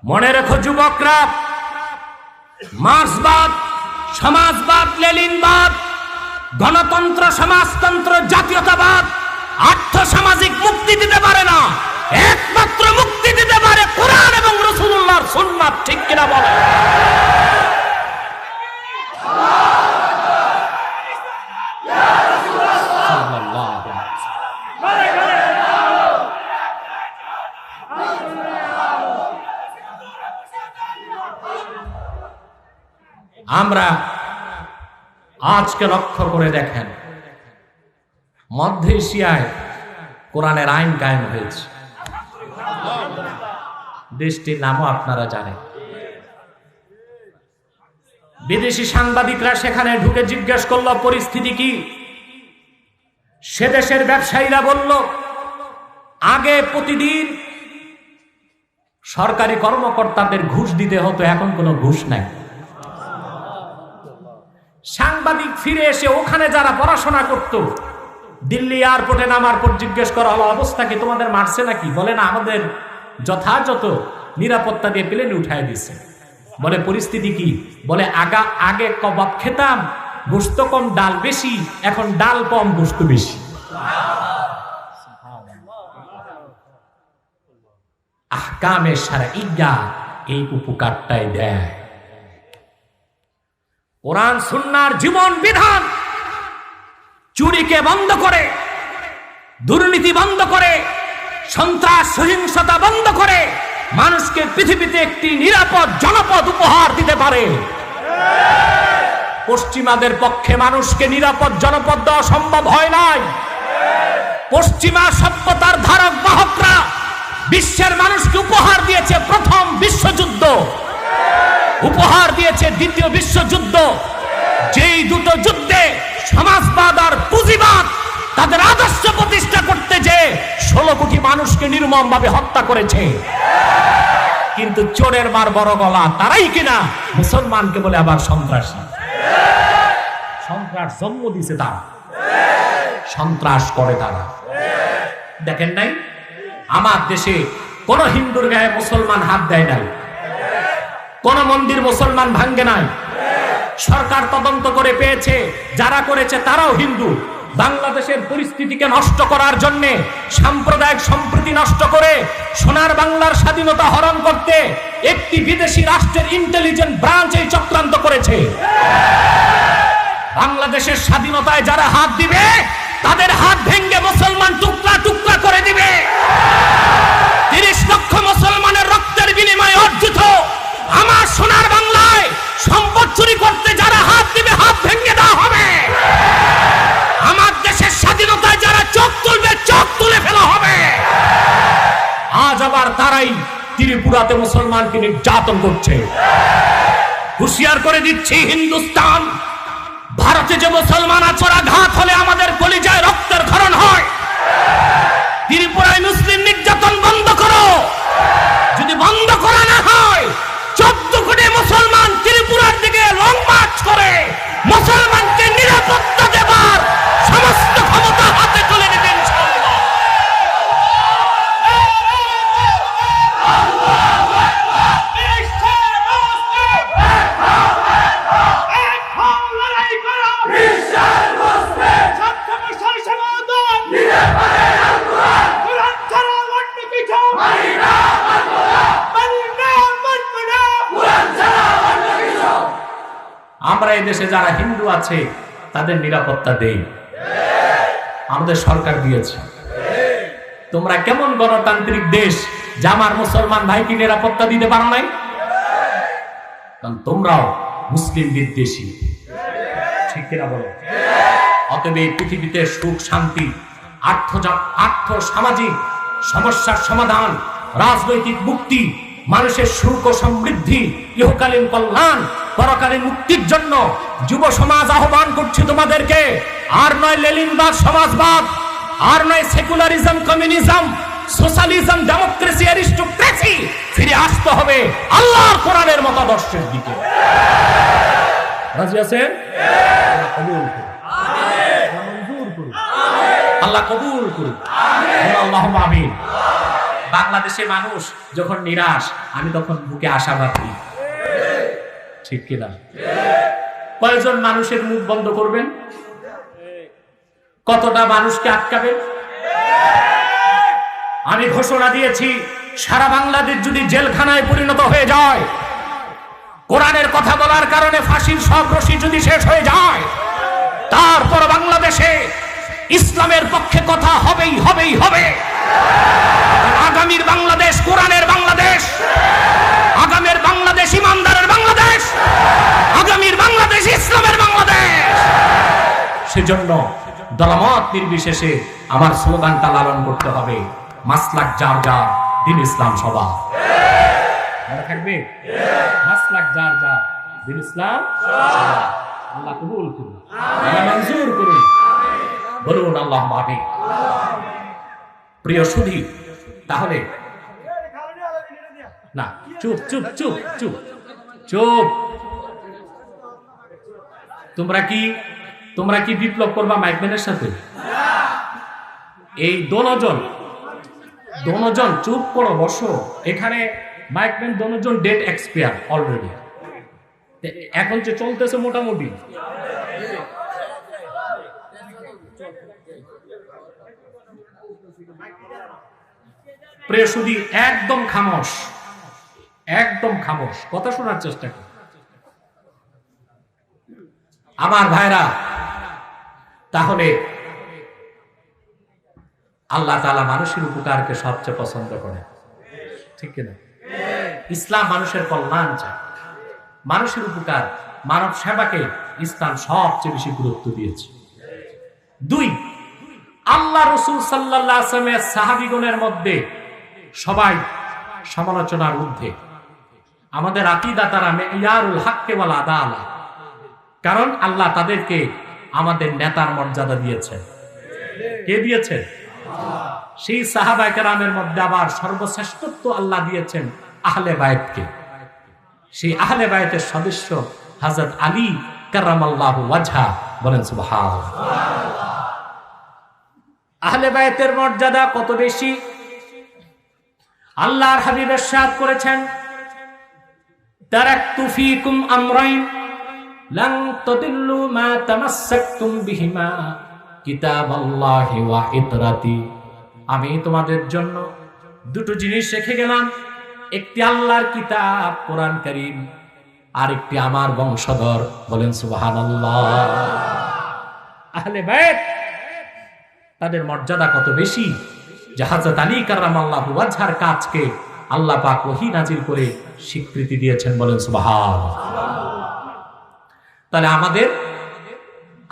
মনে রেখো যুবকরা, মার্ক্সবাদ, সমাজবাদ, লেনিনবাদ, গণতন্ত্র, সমাজতন্ত্র, জাতীয়তাবাদ আর্থ সামাজিক মুক্তি দিতে পারে না। একমাত্র মুক্তি দিতে পারে কোরআন এবং রাসূলুল্লাহর সুন্নাত। ঠিক কিনা বলেন? আমরা আজকে লক্ষ্য করে দেখেন, মধ্য এশিয়ায় কোরআনের আইন কায়েম হয়েছে। দেশটির নামও আপনারা জানেন। বিদেশি সাংবাদিকরা সেখানে ঢুকে জিজ্ঞেস করলো পরিস্থিতি কি। সে দেশের ব্যবসায়ীরা বলল, আগে প্রতিদিন সরকারি কর্মকর্তাদের ঘুষ দিতে হতো, এখন কোনো ঘুষ নাই। সাংবাদিক ফিরে এসে ওখানে যারা পড়াশোনা করত, দিল্লি এয়ারপোর্টে নামার পর জিজ্ঞেস করা হলো, অবস্থা কি, তোমাদের মারছে নাকি? বলে না, আমাদের যথাযথ নিরাপত্তা দিয়ে প্লেনে উঠায় দিচ্ছে। বলে পরিস্থিতি কি? বলে আগে কবাব খেতাম, গোশত কম ডাল বেশি, এখন ডাল কম গোশত বেশি। আহকামে শারঈয়্যা এই উপকারটাই দেয়। কোরআন সুন্নাহর জীবন বিধান চুরিকে বন্ধ করে, দুর্নীতি বন্ধ করে, সন্ত্রাস সহিংসতা বন্ধ করে মানুষকে পৃথিবীতে একটি নিরাপদ জনপদ উপহার দিতে পারে। পশ্চিমাদের পক্ষে মানুষকে নিরাপদ জনপদ দেওয়া সম্ভব হয় নাই। পশ্চিমা সভ্যতার ধারক বাহকরা বিশ্বের মানুষকে উপহার দিয়েছে প্রথম বিশ্বযুদ্ধ, উপহার দিয়েছে দ্বিতীয় বিশ্বযুদ্ধ। যেই দুটো যুদ্ধে সমাজবাদ আর পুঁজিবাদ তাদের আদর্শ প্রতিষ্ঠা করতে যে 16 কোটি মানুষকে নির্মমভাবে হত্যা করেছে। কিন্তু চোরের মার বড় গলা তারাই কিনা মুসলমানকে বলে আবার সন্ত্রাসী। সন্ত্রাস জন্ম দিছে তারা, সন্ত্রাস করে তারা। দেখেন নাই, আমার দেশে কোন হিন্দুর গায়ে মুসলমান হাত দেয় নাই, কোন মন্দির মুসলমান ভাঙ্গে নাই। সরকার তদন্ত করে পেয়েছে যারা করেছে তারাও হিন্দু। বাংলাদেশের পরিস্থিতিকে নষ্ট করার জন্য, সাম্প্রদায়িক সম্প্রীতি নষ্ট করে সোনার বাংলার স্বাধীনতা হরণ করতে একটি বিদেশি রাষ্ট্রের ইন্টেলিজেন্ট ব্রাঞ্চ এই চক্রান্ত করেছে। বাংলাদেশের স্বাধীনতায় যারা হাত দিবে তাদের হাত ভেঙে মুসলমান টুকরা টুকরা করে দিবে। 30 লক্ষ মুসলমানের রক্তের বিনিময়ে অর্জিত আমার সোনার বাংলায় সম্পদ চুরি করতে যারা হাত দিবে, হাত ভেঙে দেওয়া হবে। আমার দেশের স্বাধীনতায় যারা চোখ তুলবে, চোখ তুলে ফেলা হবে। আজ আবার তারাই ত্রিপুরাতে মুসলমানকে নির্যাতন করছে। হুঁশিয়ার করে দিচ্ছি, হিন্দুস্তান, ভারতে যে মুসলমান আছড়া ঘাত হলে আমাদের কলিজায় রক্তের ক্ষরণ হয়। ত্রিপুরায় মুসলিম নির্যাতন বন্ধ করো। যদি বন্ধ করা না হয়, 14 কোটি মুসলমান ত্রিপুরার দিকে লং মার্চ করে মুসলমানকে নিরাপত্তা দেবার সমস্ত ক্ষমতা হাতে তুলে নিতেন। আমরা এই দেশে যারা হিন্দু আছে তাদের নিরাপত্তা দেই, আমাদের সরকার দিয়েছে। তোমরা কেমন গণতান্ত্রিক দেশ যে আমার মুসলমান ভাইকে নিরাপত্তা দিতে পারো নাই? কারণ তোমরাও মুসলিম বিদ্বেষী। ঠিক কিনা বলো? অতএব এই পৃথিবীতে সুখ শান্তি, আর্থ সামাজিক সমস্যার সমাধান, রাজনৈতিক মুক্তি, মানুষের সুখ ও সমৃদ্ধি, ইহকালীন কল্যাণ, পরকালীন মুক্তির জন্য যুব সমাজ আহ্বান করছে তোমাদেরকে। আর নয় লেনিনবাদ, সমাজবাদ, আর নয় secularism, communism, socialism, democracy, aristocracy. ফিরে আসতে হবে আল্লাহর কোরআনের মতাদর্শের দিকে। রাজি আছেন? আল্লাহ কবুল করুন। আল্লাহুম্মা আমিন। বাংলাদেশে মানুষ যখন নিরাশ, আমি তখন বুকে আশাবাদ দিই, ঠিক কিনা? কয়জন মানুষের মুখ বন্ধ করবেন? কতটা মানুষকে আটকাবেন? আমি ঘোষণা দিয়েছি, সারা বাংলাদেশ যদি জেলখানায় পরিণত হয়ে যায়, কোরআনের কথা বলার কারণে ফাঁসির সব রশি যদি শেষ হয়ে যায়, তারপর বাংলাদেশে ইসলামের পক্ষে কথা হবেই হবেই হবে। আগামীর বাংলাদেশ কোরআনের বাংলাদেশ, আগামীর বাংলাদেশ ইমানদারের বাংলাদেশ, আগামীর বাংলাদেশ ইসলামের বাংলাদেশ। সেজন্য দলমত নির্বিশেষে আমার স্লোগানটা লালন করতে হবে, মাসলাক যার যার, দিন ইসলাম সবার। মনে থাকবে, মাসলাক যার যার, দিন ইসলাম সবার। আল্লাহ কবুল করুন, আল্লাহ মঞ্জুর করুন, বলুন আল্লাহুম্মা আমিন। প্রিয় সুধী, তাহলে না, চুপ চুপ চুপ চুপ চুপ। তোমরা কি বিপ্লব করবা মাইকম্যানের সাথে? এই দোনোজন চুপ করো, বসো। এখানে মাইকম্যান দোনোজন ডেট এক্সপায়ার অলরেডি, এখন যে চলতেছে মোটামুটি। প্রিয় সুধী, একদম খামোশ, একদম খামোশ, কথা শোনার চেষ্টা কর। আমার ভাইরা, তাহলে আল্লাহ তাআলা মানুষের উপকারকে সবচেয়ে পছন্দ করে, ঠিক কিনা? ইসলাম মানুষের কল্যাণ চায়, মানুষের উপকার, মানব সেবাকে ইসলাম সবচেয়ে বেশি গুরুত্ব দিয়েছে। 2, আল্লাহ রাসূল সাল্লাল্লাহু আলাইহি ওয়াসাল্লামের সাহাবীগণের মধ্যে সবাই সমালোচনার ঊর্ধ্বে। আমাদের আকীদা তারা মেয়ারুল হক ওয়াল আদালা, কারণ আল্লাহ তাদেরকে আমাদের নেতার মর্যাদা দিয়েছেন। কে দিয়েছেন? সেই সাহাবায়ে কেরামের মধ্যে আবার সর্বশ্রেষ্ঠত্ব আল্লাহ দিয়েছেন আহলে বায়তকে। সেই আহলে বায়তের সদস্য হযরত আলী কাররামাল্লাহু ওয়াজহা, বলেন সুবহানাল্লাহ। আহলে বায়তের মর্যাদা কত বেশি আল্লাহর হাবিব ইরশাদ করেছেন, তারাকতু ফীকুম আমরাইন লান তাদিল্লু মা তামাসসাকতুম বিহিমা কিতাবাল্লাহি ওয়া ইতরাতি। আমি তোমাদের জন্য দুটো জিনিস রেখে গেলাম, একটি আল্লাহর কিতাব কোরআন কারীম, আর একটি আমার বংশধর, বলেন সুবহানাল্লাহ। আহলে বায়ত তাদের মর্যাদা কত বেশি যে হযরত আলী কাররামাল্লাহু ওয়াজহার কাজকে আল্লাহ পাক ওহী নাজিল করে স্বীকৃতি দিয়েছেন, বলেন সুবহানাল্লাহ। তাহলে আমাদের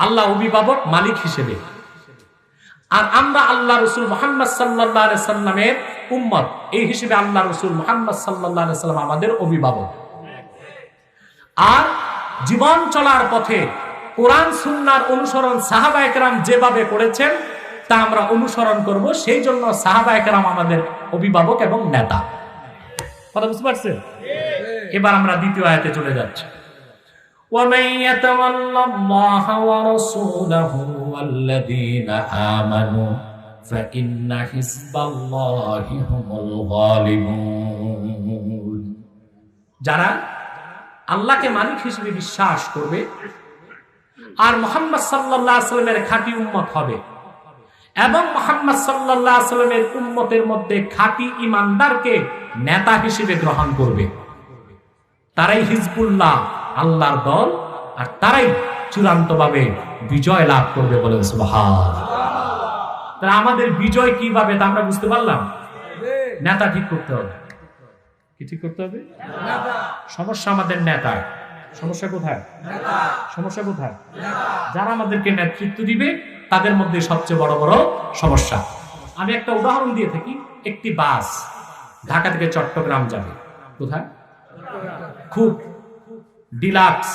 আল্লাহ অভিভাবক, মালিক হিসেবে, আর আমরা আল্লাহ রাসূল মুহাম্মদ সাল্লাল্লাহু আলাইহি সাল্লামের উম্মত, এই হিসেবে আল্লাহ রাসূল মুহাম্মদ সাল্লাল্লাহু আলাইহি সাল্লাম আমাদের অভিভাবক। আর জীবন চলার পথে কোরআন সুন্নাহর অনুসরণ সাহাবায়ে কেরাম যেভাবে করেছেন তা আমরা অনুসরণ করব। সেই জন্য সাহাবায়ে কেরাম আমাদের অভিভাবক এবং নেতা। কথা বুঝতে পারছেন? এবার আমরা দ্বিতীয় আয়াতে চলে যাচ্ছি। وَمَن يَتَوَلَّ اللَّهَ وَرَسُولَهُ وَالَّذِينَ آمَنُوا فَإِنَّ حِزْبَ اللَّهِ هُمُ الْغَالِبُونَ। যারা আল্লাহকে মালিক হিসেবে বিশ্বাস করবে আর মুহাম্মদ সাল্লাল্লাহু আলাইহি ওয়াসাল্লামের খাঁটি উম্মত হবে এবং মুহাম্মদ সাল্লাল্লাহু আলাইহি ওয়াসাল্লামের উম্মতের মধ্যে খাঁটি ঈমানদারকে নেতা হিসেবে গ্রহণ করবে, তারাই হিজবুল্লাহ, আল্লাহর দল, আর তারাই চূড়ান্তভাবে বিজয় লাভ করবে, বলেন সুবহানাল্লাহ। তাহলে আমাদের বিজয় কিভাবে তা আমরা বুঝতে পারলাম। নেতা ঠিক করতে হবে। কি ঠিক করতে হবে? সমস্যা আমাদের নেতার। সমস্যা কোথায়? সমস্যা কোথায়? যারা আমাদেরকে নেতৃত্ব দিবে তাদের মধ্যে সবচেয়ে বড় বড় সমস্যা। আমি একটা উদাহরণ দিয়ে থাকি। একটি বাস ঢাকা থেকে চট্টগ্রাম যাবে, কোথায়? খুব ডিলাক্স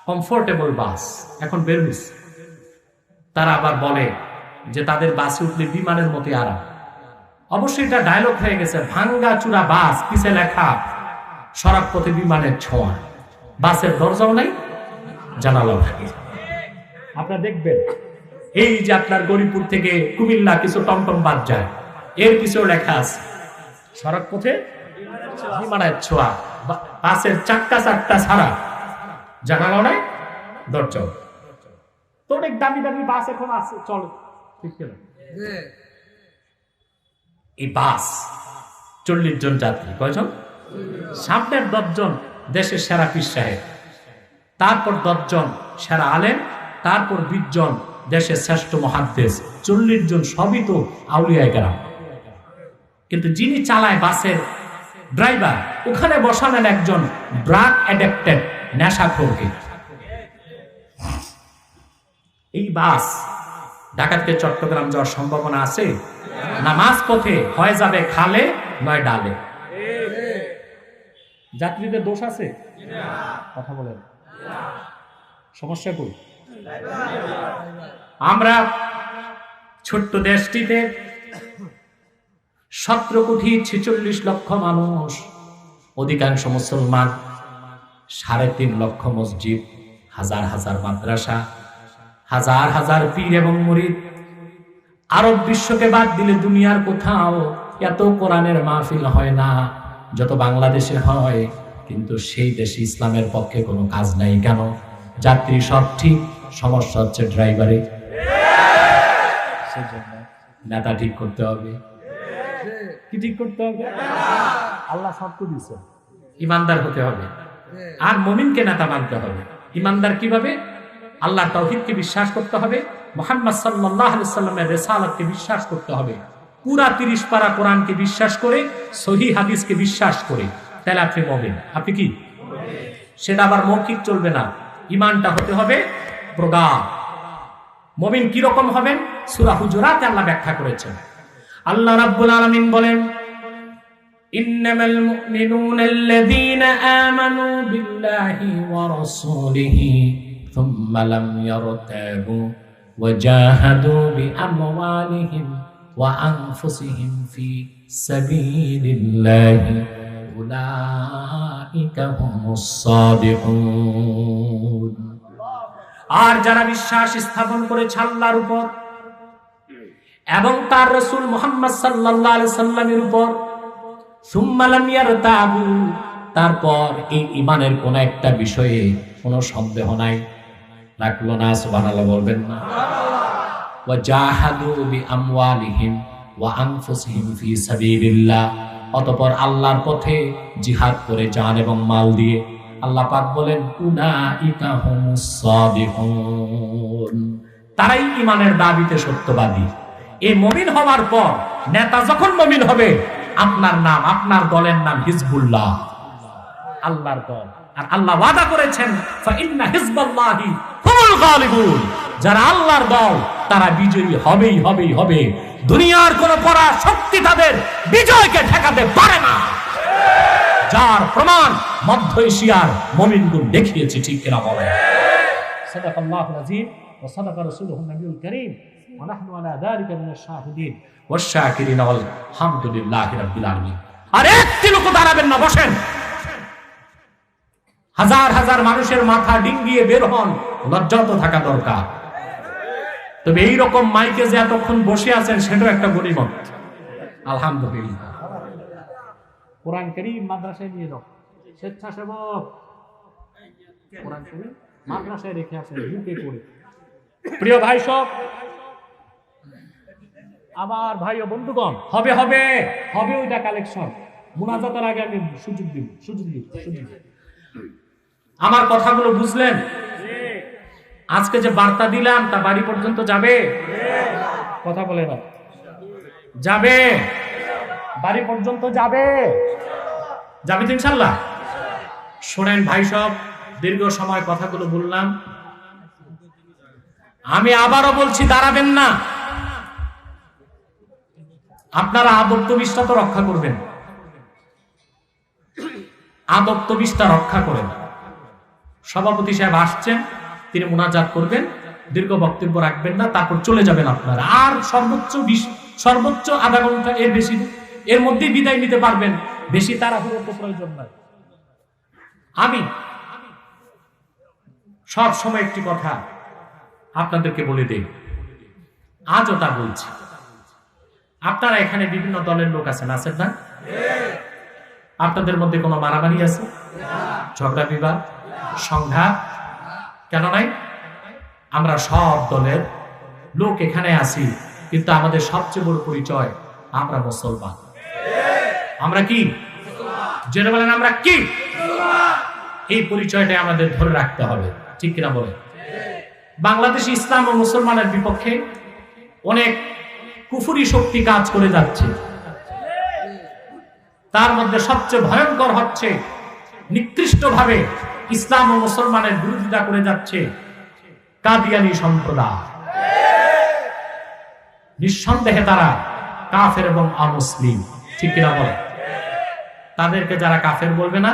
কমফোর্টেবল বাস এখন বের হয়েছে। তারা আবার বলে যে তাদের বাসে উঠলে বিমানের মতো আরাম। অবশ্যই এটা ডায়লগ হয়ে গেছে। ভাঙ্গা চূড়া বাস, পিছে লেখা সড়ক পথে বিমানের ছোঁয়া। বাসের দরজাও নাই, জানালাও নাই। আপনারা দেখবেন এই যে আপনার গরিপুর থেকে কুমিল্লা কিছু টমটম বাদ যায়, এর পিছেও লেখা আছে সড়ক পথে বিমানের ছোঁয়া, বাসের চাক্কা ছাড়া জানালো নাই দরজা। তো অনেক দামি দামি বাস এখন আছে, চলে, ঠিক না? এই বাস 40 জন যাত্রী, কয়জন? সামনের 10 জন দেশের সেরা পীর সাহেব, তারপর 10 জন সেরা আলেম, তারপর 20 জন দেশের শ্রেষ্ঠ মুহাদ্দিস, 40 জন সবই তো আউলিয়ায়ে কেরাম। কিন্তু যিনি চালায় বাসের ড্রাইভার, ওখানে বসালেন একজন ড্রাগ অ্যাডিক্টেড নেশাখোরকে। এই বাস ঢাকা থেকে চট্টগ্রাম যাওয়ার সম্ভাবনা আছে না? মাঝ পথে হয়ে যাবে খালে নয় ডালে। যাত্রীদের দোষ আছে? কথা বলেন, সমস্যা কই? আমরা ছোট্ট দেশটিতে 17 কোটি 46 লক্ষ মানুষ, অধিকাংশ মুসলমান, 3.5 লক্ষ মসজিদ, হাজার হাজার মাদ্রাসা, হাজার হাজার পীর এবং মুরিদ। আরব বিশ্বকে বাদ দিলে দুনিয়ার কোথাও এত কোরআনের মাহফিল হয় না যত বাংলাদেশে হয়। কিন্তু সেই দেশে ইসলামের পক্ষে কোনো কাজ নাই। কেন? যাত্রী সব ঠিক, সমস্যা হচ্ছে ড্রাইভারে। সেজন্য নেতা ঠিক করতে হবে। কি ঠিক করতে হবে? আল্লাহ শর্ত দিয়েছে, ইমানদার হতে হবে। আর মুমিনকে নেতা মানতে হবে। ইমানদার কিভাবে? আল্লাহর তাওহীদকে বিশ্বাস করতে হবে, মুহাম্মদ সাল্লাল্লাহু আলাইহি সাল্লামের রিসালাতকে বিশ্বাস করতে হবে, পুরা 30 পারা কোরআনকে বিশ্বাস করে, সহিহ হাদিসকে বিশ্বাস করে, তাহলে আপনি মুমিন। আপনি কি? সেটা আবার মৌখিক চলবে না, ঈমানটা হতে হবে প্রগাঢ়। মুমিন কি রকম হবেন? সূরা হুজুরাতে আল্লাহ ব্যাখ্যা করেছেন। আল্লাহ রাব্বুল আলামিন বলেন, ইন্নামাল মুমিনুনা আল্লাযীনা আমানু বিল্লাহি ওয়া রাসূলিহি সুম্মা লাম ইয়ারতাবু ওয়া জাহাদু বিআমওয়ালিহিম ওয়া আনফুসিহিম ফি সাবিলিল্লাহি উলাইকা হুমুস সাদিকুন। আর যারা বিশ্বাস স্থাপন করেছে আল্লাহর উপর এবং তার রাসূল মুহাম্মদ সাল্লাল্লাহু আলাইহি সাল্লামের উপর, সুম্মা লাম ইয়ারতাবু, তারপর এই ঈমানের কোন একটা বিষয়ে কোনো সন্দেহ নাই, রাখলো না, সুবহানাল্লাহ বলবেন না? ওয়া জাহাদু বিআমওয়ালিহিম ওয়া আনফুসিহিম ফি সাবিলিল্লাহ, অতঃপর আল্লাহর পথে জিহাদ করে জান এবং মাল দিয়ে। আল্লাহ পাক বলেন, উলাইকা হুমুস সাদিকুন, তারাই ঈমানের দাবিতে সত্যবাদী। এই মুমিন হওয়ার পর নেতা যখন মুমিন হবে, আপনার নাম, আপনার দলের নাম হিজবুল্লাহ, আল্লাহর দল। আর আল্লাহ ওয়াদা করেছেন, ফা ইন্না হিজবাল্লাহি হুমুল গালিবুন, যারা আল্লাহর দল তারা বিজয়ী হবেই হবেই হবে। দুনিয়ার কোন পরা শক্তি তাদের বিজয়কে ঠেকাতে পারে না, যার প্রমাণ মধ্য এশিয়ার মুমিনগণ দেখিয়েছে। ঠিক কিনা বলেন? সাদাকাল্লাহুল আযীম ওয়া সাদাকা রাসূলুহুন নবিয়ুল কারীম ওয়া নাহনু আলা যালিকা মিনাশ শাহিদিন ওয়াশ শাকিরিন ওয়াল হামদুলিল্লাহি রাব্বিল আলামিন। আর একটি লোক দাঁড়াবেন না, বসেন। হাজার হাজার মানুষের মাথা ডিঙ্গিয়ে বের হন, লজ্জা তো থাকা দরকার। তবে এইরকম মাইকে যে এতক্ষণ বসে আছেন, সেটাও একটা গনিমত। আলহামদুলিল্লাহ। কোরআন কারীম মাদ্রাসায় নিয়ে যাও, স্বেচ্ছাসেবক কোরআন কারীম মাদ্রাসায় রেখে আসেন বুকে করে। প্রিয় ভাই সব, আমার ভাই ও বন্ধুগণ, হবে হবে হবে ওইটা কালেকশন। মুনাজাতের আগে আমি সুযোগ দিব। আমার কথাগুলো বুঝলেন? আজকে যে বার্তা দিলাম তা বাড়ি পর্যন্ত যাবে? কথা বলে না, যাবে? বাড়ি পর্যন্ত যাবে? যাবে তো ইনশাআল্লাহ। শোনেন ভাই সব, দীর্ঘ সময় কথাগুলো বললাম, আমি আবারও বলছি, দাঁড়াবেন না। আপনারা আদব-তবিষ্ঠা তো রক্ষা করবেন, আদব-তবিষ্ঠা রক্ষা করেন। সভাপতি সাহেব আসছেন, তিনি মুনাজাত করবেন, দীর্ঘ বক্তব্য রাখবেন না, তারপর চলে যাবেন আপনারা। আর সর্বোচ্চ আধা ঘন্টা, এর বেশি, এর মধ্যেই বিদায় নিতে পারবেন। বেশি তাড়াহুড়োর তো প্রয়োজন নাই। আমি সব সময় একটি কথা আপনাদেরকে বলে দেই, আজও তা বলছি। আপনারা এখানে বিভিন্ন দলের লোক আছেন না? আপনাদের মধ্যে কোনো মারামারি আছে, ঝগড়া বিবাদ, সংঘাত? কেন নাই? আমরা সব দলের লোক এখানে আছি, কিন্তু আমাদের সবচেয়ে বড় পরিচয় আমরা মুসলমান। আমরা কি? জেনে বলেন আমরা কি? এই পরিচয়টা আমাদের ধরে রাখতে হবে, ঠিক কিনা বলেন? বাংলাদেশ ইসলাম ও মুসলমানের বিপক্ষে অনেক কুফরি শক্তি কাজ করে যাচ্ছে। তার মধ্যে সবচেয়ে ভয়ঙ্কর হচ্ছে নিকৃষ্টভাবে ইসলাম ও মুসলমানের বিরোধিতা করে যাচ্ছে কাদিয়ানী সম্প্রদায়। নিঃসন্দেহে তারা কাফের এবং অমুসলিম, ঠিক কিনা বলে? তাদেরকে যারা কাফের বলবে না,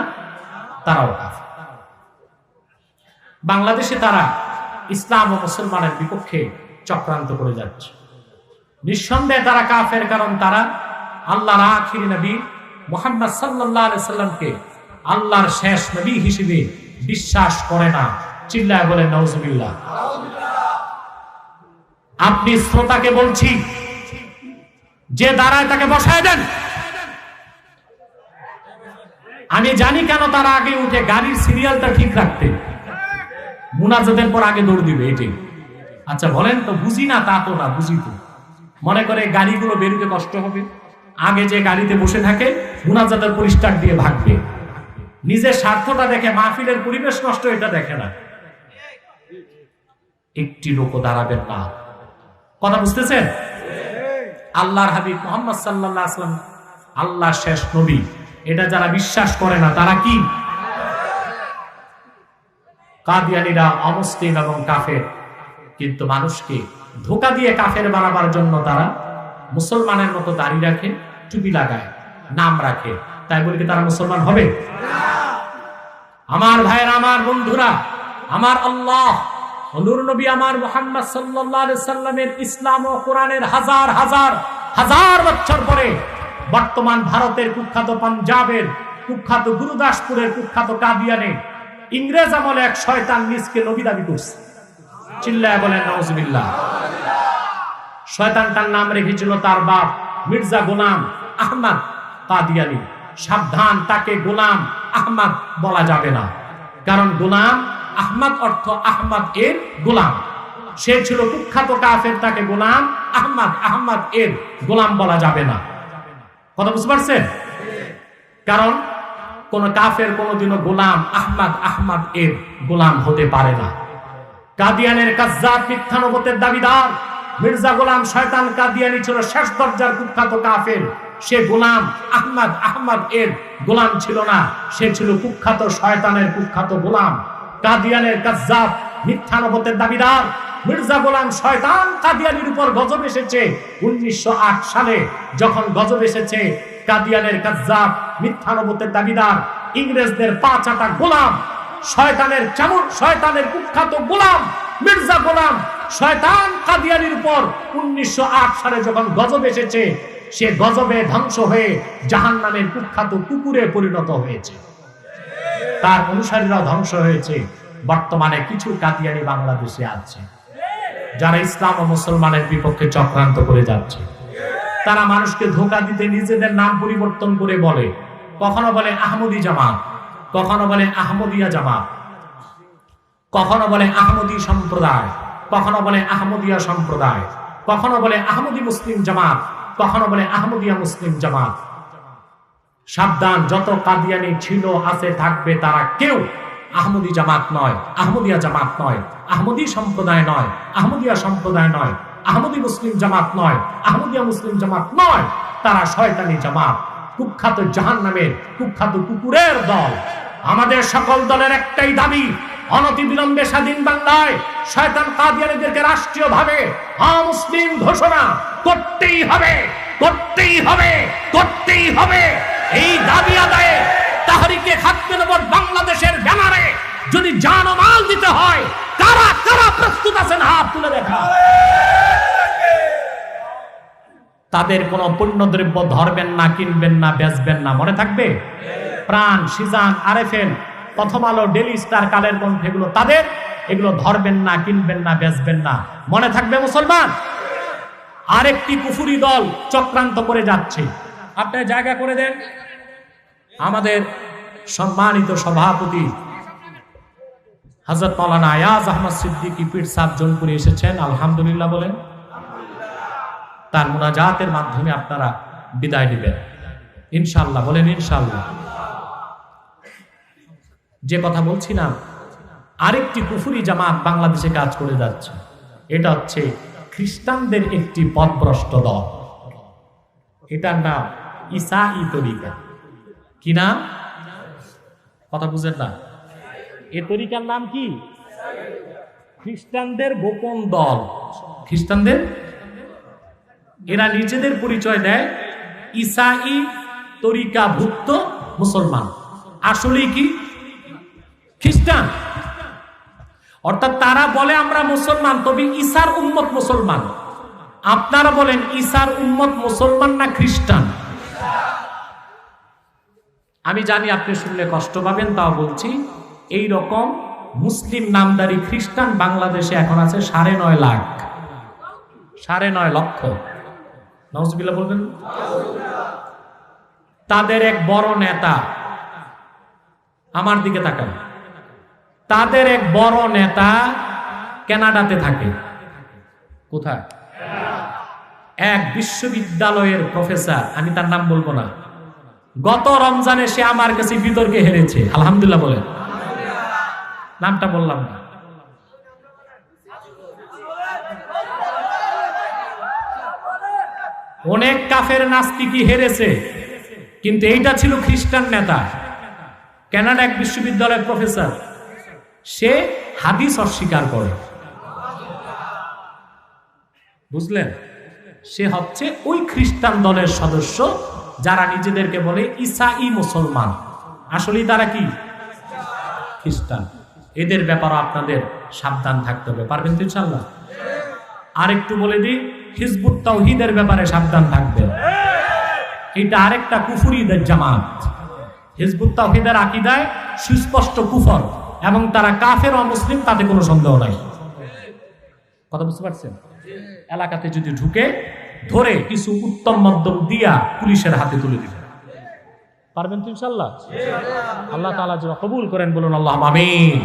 তারাও কাফের। বাংলাদেশে তারা ইসলাম ও মুসলমানের বিপক্ষে চক্রান্ত করে যাচ্ছে। নিঃসন্দেহে তারা কাফের, কারণ তারা আল্লাহর আখির নবী মুহাম্মদ সাল্লাল্লাহু আলাইহি সাল্লামকে আল্লাহর শেষ নবী হিসেবে বিশ্বাস করে না। চিল্লায় বলেন নাউজুবিল্লাহ। আপনি শ্রোতাকে বলছি, যে দাঁড়ায় তাকে বসায় দেন। আমি জানি কেন তারা আগে উঠে গাড়ির সিরিয়ালটা ঠিক রাখতে, মুনাজাতের পর আগে দৌড় দিবে, এটাই। আচ্ছা বলেন তো, বুঝি না তা তো না, বুঝি তো। মনে করে গাড়িগুলো বেরোতে কষ্ট হবে, আগে যে গাড়িতে বসে থাকে মুনাজাতের পরিষ্কার দিয়ে ভাগবে। নিজের স্বার্থটা দেখে, মাহফিলের পরিবেশ নষ্ট এটা দেখে না। একটি লোকও দাঁড়াবেন না। কথা বুঝতেছেন? আল্লাহর হাবিব মুহাম্মদ সাল্লাল্লাহু আলাইহি ওয়াসাল্লাম আল্লাহর শেষ নবী, এটা যারা বিশ্বাস করে না তারা কি? কাদিয়ানীরা অমুসলিম এবং কাফের। কিন্তু মানুষকে ধোঁকা দিয়ে কাফের বানাবার জন্য তারা মুসলমানের মতো দাড়ি রাখে, টুপি লাগায়, নাম রাখে। তাই বলে কি তারা মুসলমান হবে? আমার ভাইয়েরা, আমার বন্ধুরা, আমার আল্লাহ নূর নবী আমার মুহাম্মদ সাল্লাল্লাহু আলাইহি সাল্লামের ইসলাম ও কোরআনের হাজার হাজার হাজার বছর পরে বর্তমান ভারতের কুখ্যাত, পাঞ্জাবের কুখ্যাত, গুরুদাসপুরের কুখ্যাত কাদিয়ানে ইংরেজ আমলে এক শয়তান নিজকে নবী দাবি করছে। চিল্লায় বলেন নাউজুবিল্লাহ। শয়তানটার নাম রেখেছিল তার বাপ মির্জা গোলাম আহমদ কাদিয়ানী। সাবধান, তাকে গোলাম আহমদ বলা যাবে না, কারণ গোলাম আহমদ অর্থ আহমদ এর গোলাম। সে ছিল কুখ্যাত কাফের, তাকে গোলাম আহমদ এর গোলাম বলা যাবে না। কথা বুঝতে পারছেন? কারণ কোন কাফের কোনদিনও গোলাম আহমদ এর গোলাম হতে পারে না। কাদিয়ানের কাজ্জাব, মিথ্যা নবুয়তের দাবিদার মির্জা গোলাম শয়তান কাদিয়ানী ছিল শেষ দরজার কুখ্যাত কাফের। সে গোলাম আহমদ এর গোলাম ছিল না, সে ছিল কুখ্যাত শয়তানের কুখ্যাত গোলাম। কাদিয়ানের কাজ্জাব, মিথ্যা নবুয়তের দাবিদার মির্জা গোলাম শয়তান কাদিয়ানীর উপর গজব এসেছে 1908 সালে। যখন গজব এসেছে, কাদিয়ানের কাজ্জাব, মিথ্যা নবুয়তের দাবিদার ইংরেজদের পাঁচাটা গোলাম, শয়তানের চামড়, শয়তানের কুখ্যাত গোলাম মির্জা গোলাম শয়তান কাদিয়ানীর উপর 1908 সালে যখন গজব এসেছে, সে গজবে ধ্বংস হয়ে জাহান্নামের কুখ্যাত কুকুরে পরিণত হয়েছে। তার অনুসারীরা ধ্বংস হয়েছে। বর্তমানে কিছু কাদিয়ানী বাংলাদেশে আছে, যারা ইসলাম ও মুসলমানের বিপক্ষে চক্রান্ত করে যাচ্ছে। তারা মানুষকে ধোঁকা দিতে নিজেদের নাম পরিবর্তন করে বলে, কখনো বলে আহমদী জামাত, কখনো বলে আহমদিয়া জামাত, কখনো বলে আহমদী সম্প্রদায়, কখনো বলে আহমদিয়া সম্প্রদায়, কখনো বলে আহমদী মুসলিম জামাত, কখনো বলে আহমদিয়া মুসলিম জামাত। সাবধান, যত কাদিয়ানী ছিল, আছে, থাকবে, তারা কেউ আহমদী জামাত নয়, আহমদিয়া জামাত নয়, আহমদী সম্প্রদায় নয়, আহমদিয়া সম্প্রদায় নয়, আহমদী মুসলিম জামাত নয়, আহমদিয়া মুসলিম জামাত নয়। তারা শয়তানি জামাত, কুখ্যাত জাহান্নামের কুখ্যাত কুকুরের দল। আমাদের সকল দলের একটাই দাবি, অনতিবিলম্বে স্বাধীন বাংলায় শয়তান কাদিয়ানীদেরকে রাষ্ট্রীয়ভাবে অমুসলিম ঘোষণা করতেই হবে, করতেই হবে, করতেই হবে। এই দাবি আদায়ে তাহরিকে খাতমে নবুয়ত বাংলাদেশের ব্যানারে যদি জান ও মাল দিতে হয়, কারা কারা প্রস্তুত আছেন? হাত তুলে দেখা। তাদের কোনো পণ্যদ্রব্য ধরবেন না, কিনবেন না, বেচবেন না, মনে থাকবে? প্রাণ, সিজান, আরএফএল, প্রথম আলো, ডেইলি স্টার, কালের কণ্ঠ, এগুলো তাদের। এগুলো ধরবেন না, কিনবেন না, বেচবেন না, মনে থাকবে মুসলমান। আরেকটি কুফরি দল চক্রান্ত করে যাচ্ছে, আপনি জায়গা করে দেন। আমাদের সম্মানিত সভাপতি হযরত মাওলানা আয়াজ আহমদ সিদ্দিকী পীর সাহেব জোনপুরে এসেছেন, আলহামদুলিল্লাহ বলেন। তার মুনাজাতের মাধ্যমে আপনারা বিদায় নেবেন ইনশাআল্লাহ, বলেন ইনশাআল্লাহ। যে কথা বলছিলাম, আরেকটি কুফরি জামাত বাংলাদেশে কাজ করে যাচ্ছে, এটা হচ্ছে খ্রিস্টানদের একটি পথভ্রষ্ট দল। এটার নাম ঈসাঈ তরিকা। কি নাম? কথা বুঝেন না? এই তরিকার নাম কি? খ্রিস্টানদের গোপন দল। খ্রিস্টানদের, এরা নিজেদের পরিচয় দেয় ঈসাঈ তরিকাভুক্ত মুসলমান, আসলে কি খ্রিস্টান। অর্থাৎ তারা বলে আমরা মুসলমান, তবে ঈসার উম্মত মুসলমান। আপনারা বলেন ঈসার উম্মত মুসলমান না খ্রিস্টান? আমি জানি আপনি শুনলে কষ্ট পাবেন, তাও বলছি, এই রকম মুসলিম নামদারি খ্রিস্টান বাংলাদেশে এখন আছে 9.5 লাখ, 9.5 লক্ষ। নাউজুবিল্লাহ বলবেন। তাদের এক বড় নেতা, আমার দিকে তাকান, তাদের এক বড় নেতা কানাডাতে থাকে। কোথায়? এক বিশ্ববিদ্যালয়ের প্রফেসর, আমি তার নাম বলবো না। গত রমজানে সে আমার কাছে বিতর্কে হেরেছে, আলহামদুলিল্লাহ বলেন। নামটা বললাম না। অনেক কাফের নাস্তিকই হেরেছে, কিন্তু এইটা ছিল খ্রিস্টান নেতা, কানাডা এক বিশ্ববিদ্যালয়ের প্রফেসর। সে হাদিস অস্বীকার করে, বুঝলেন? সে হচ্ছে ওই খ্রিস্টান দলের সদস্য যারা নিজেদেরকে বলে ঈসাঈ মুসলমান, আসলে তারা কি খ্রিস্টান। এদের ব্যাপারে আপনাদের সাবধান থাকতে হবে, পারবেন তো ইনশাআল্লাহ? আরেকটু বলে দিই, হিজবুত তাওহীদের ব্যাপারে সাবধান থাকবেন। এটা আরেকটা কুফরিদের জামাত। হিজবুত তাওহীদের আকীদায় সুস্পষ্ট কুফর, এবং তারা কাফের ও মুসলিম, তাতে কোনো সন্দেহ নাই। কথা বুঝতে পারছেন? এলাকাতে যদি ঢুকে, ধরে কিছু উত্তম মধ্যম দিয়া পুলিশের হাতে তুলে দিবেন, পারবেন তো ইনশাআল্লাহ? আল্লাহ তাআলা যেন কবুল করেন, বলুন আল্লাহুম্মা আমিন।